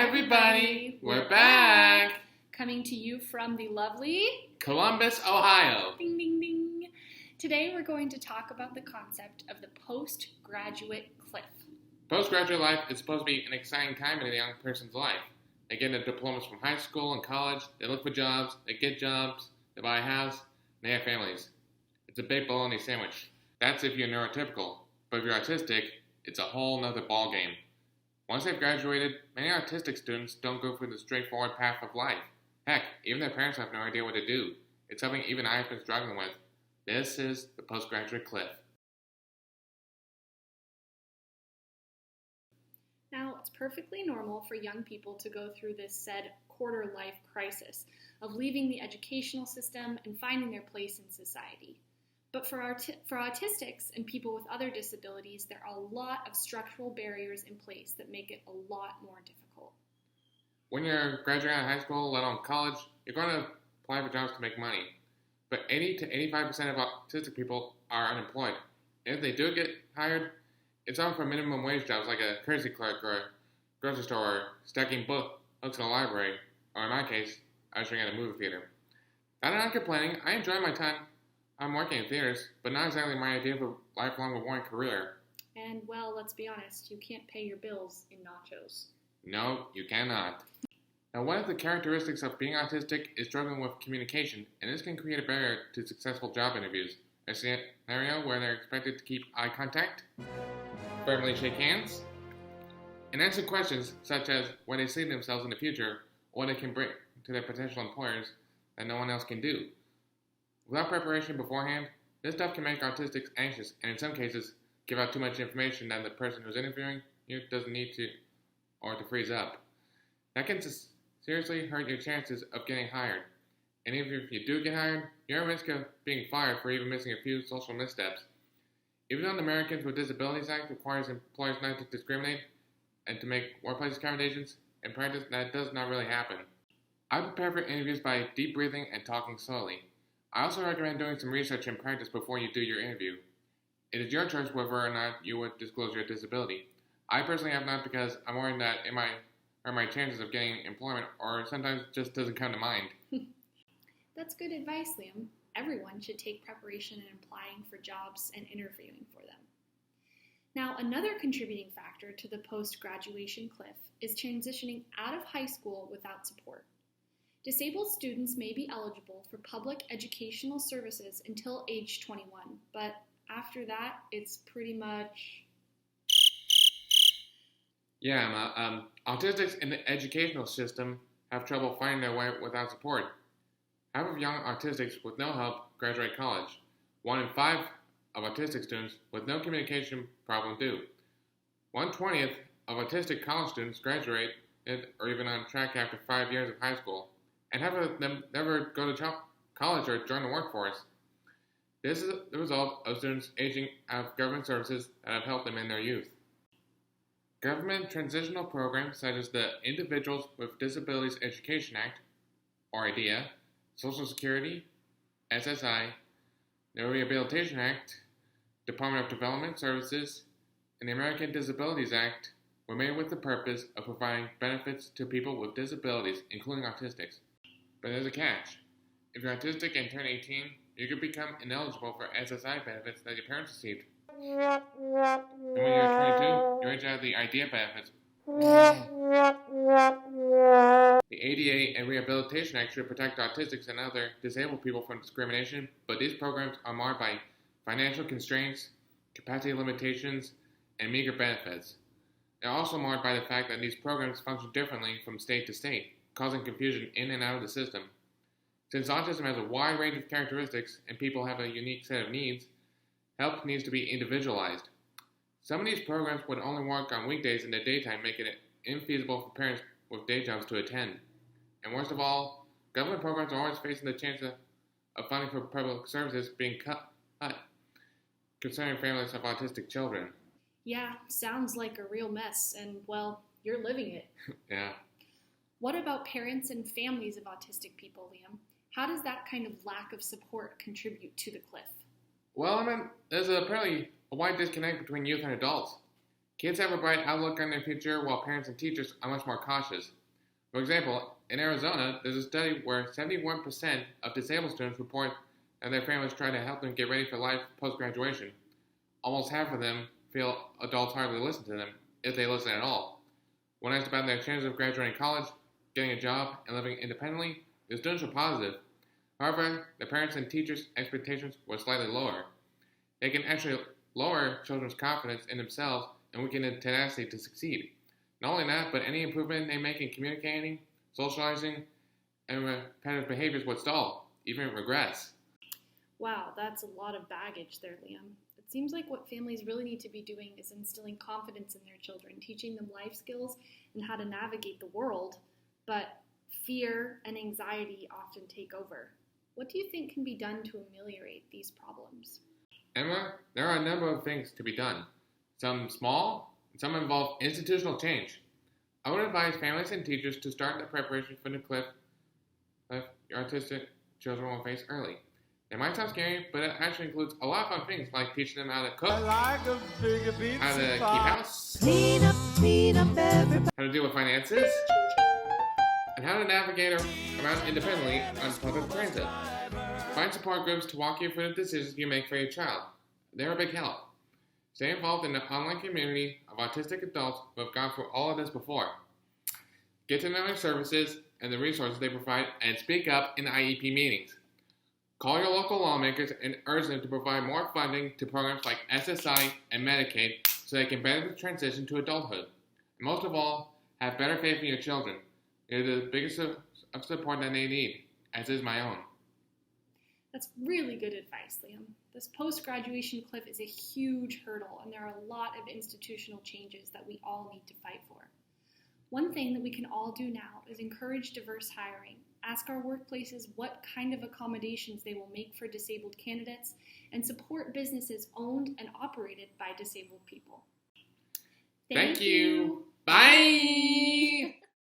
everybody, we're back! Coming to you from the lovely Columbus, Ohio. Ding, ding, ding. Today we're going to talk about the concept of the postgraduate cliff. Postgraduate life is supposed to be an exciting time in a young person's life. They get their diplomas from high school and college, they look for jobs, they get jobs, they buy a house, and they have families. It's a big bologna sandwich. That's if you're neurotypical, but if you're autistic, it's a whole nother ballgame. Once they've graduated, many autistic students don't go through the straightforward path of life. Heck, even their parents have no idea what to do. It's something even I've been struggling with. This is the postgraduate cliff. Now, it's perfectly normal for young people to go through this said quarter-life crisis of leaving the educational system and finding their place in society. But for autistics and people with other disabilities, there are a lot of structural barriers in place that make it a lot more difficult. When you're graduating out of high school, let alone college, you're going to apply for jobs to make money. But 80 to 85% of autistic people are unemployed. And if they do get hired, it's often for minimum wage jobs like a courtesy clerk or a grocery store or stacking books in a library, or in my case, ushering at a movie theater. I'm not complaining. I enjoy my time. I'm working in theaters, but not exactly my idea of a lifelong rewarding career. And, well, let's be honest, you can't pay your bills in nachos. No, you cannot. Now, one of the characteristics of being autistic is struggling with communication, and this can create a barrier to successful job interviews. A scenario where they're expected to keep eye contact, firmly shake hands, and answer questions such as where they see themselves in the future or what they can bring to their potential employers that no one else can do. Without preparation beforehand, this stuff can make autistics anxious and in some cases give out too much information that the person who's interviewing you doesn't need to or to freeze up. That can seriously hurt your chances of getting hired. And even if you do get hired, you're at risk of being fired for even missing a few social missteps. Even though the Americans with Disabilities Act requires employers not to discriminate and to make workplace accommodations, in practice that does not really happen. I prepare for interviews by deep breathing and talking slowly. I also recommend doing some research and practice before you do your interview. It is your choice whether or not you would disclose your disability. I personally have not because I'm worried that it might hurt my chances of getting employment or sometimes it just doesn't come to mind. That's good advice, Liam. Everyone should take preparation in applying for jobs and interviewing for them. Now, another contributing factor to the post-graduation cliff is transitioning out of high school without support. Disabled students may be eligible for public educational services until age 21, but after that, it's pretty much... Yeah, autistics in the educational system have trouble finding their way without support. Half of young autistics with no help graduate college. 1 in 5 of autistic students with no communication problem do. 1/20 of autistic college students graduate or even on track after 5 years of high school. And half of them never go to college or join the workforce. This is the result of students aging out of government services that have helped them in their youth. Government transitional programs such as the Individuals with Disabilities Education Act, or IDEA, Social Security, SSI, the Rehabilitation Act, Department of Development Services, and the American Disabilities Act were made with the purpose of providing benefits to people with disabilities, including autistics. But there's a catch. If you're autistic and turn 18, you could become ineligible for SSI benefits that your parents received. And when you're 22, you're age out of the IDEA benefits. The ADA and Rehabilitation Act should protect autistics and other disabled people from discrimination, but these programs are marred by financial constraints, capacity limitations, and meager benefits. They're also marred by the fact that these programs function differently from state to state, causing confusion in and out of the system. Since autism has a wide range of characteristics and people have a unique set of needs, help needs to be individualized. Some of these programs would only work on weekdays in the daytime, making it infeasible for parents with day jobs to attend. And worst of all, government programs are always facing the chance of funding for public services being cut concerning families of autistic children. Yeah, sounds like a real mess, and, well, you're living it. Yeah. What about parents and families of autistic people, Liam? How does that kind of lack of support contribute to the cliff? Well, there's apparently a wide disconnect between youth and adults. Kids have a bright outlook on their future, while parents and teachers are much more cautious. For example, in Arizona, there's a study where 71% of disabled students report that their families try to help them get ready for life post-graduation. Almost half of them feel adults hardly listen to them, if they listen at all. When asked about their chances of graduating college, getting a job, and living independently, the students were positive. However, the parents' and teachers' expectations were slightly lower. They can actually lower children's confidence in themselves and weaken their tenacity to succeed. Not only that, but any improvement they make in communicating, socializing, and repetitive behaviors would stall, even regress. Wow, that's a lot of baggage there, Liam. It seems like what families really need to be doing is instilling confidence in their children, teaching them life skills and how to navigate the world, but fear and anxiety often take over. What do you think can be done to ameliorate these problems? Emma, there are a number of things to be done. Some small, and some involve institutional change. I would advise families and teachers to start the preparation for the cliff your autistic children will face early. It might sound scary, but it actually includes a lot of fun things like teaching them how to cook, how to keep house, how to deal with finances, and how to navigate around independently on public transit. Find support groups to walk you through the decisions you make for your child. They're a big help. Stay involved in the online community of autistic adults who have gone through all of this before. Get to know their services and the resources they provide, and speak up in IEP meetings. Call your local lawmakers and urge them to provide more funding to programs like SSI and Medicaid so they can better transition to adulthood. And most of all, have better faith in your children. They're the biggest of support that they need, as is my own. That's really good advice, Liam. This post-graduation cliff is a huge hurdle, and there are a lot of institutional changes that we all need to fight for. One thing that we can all do now is encourage diverse hiring. Ask our workplaces what kind of accommodations they will make for disabled candidates, and support businesses owned and operated by disabled people. Thank you. Bye!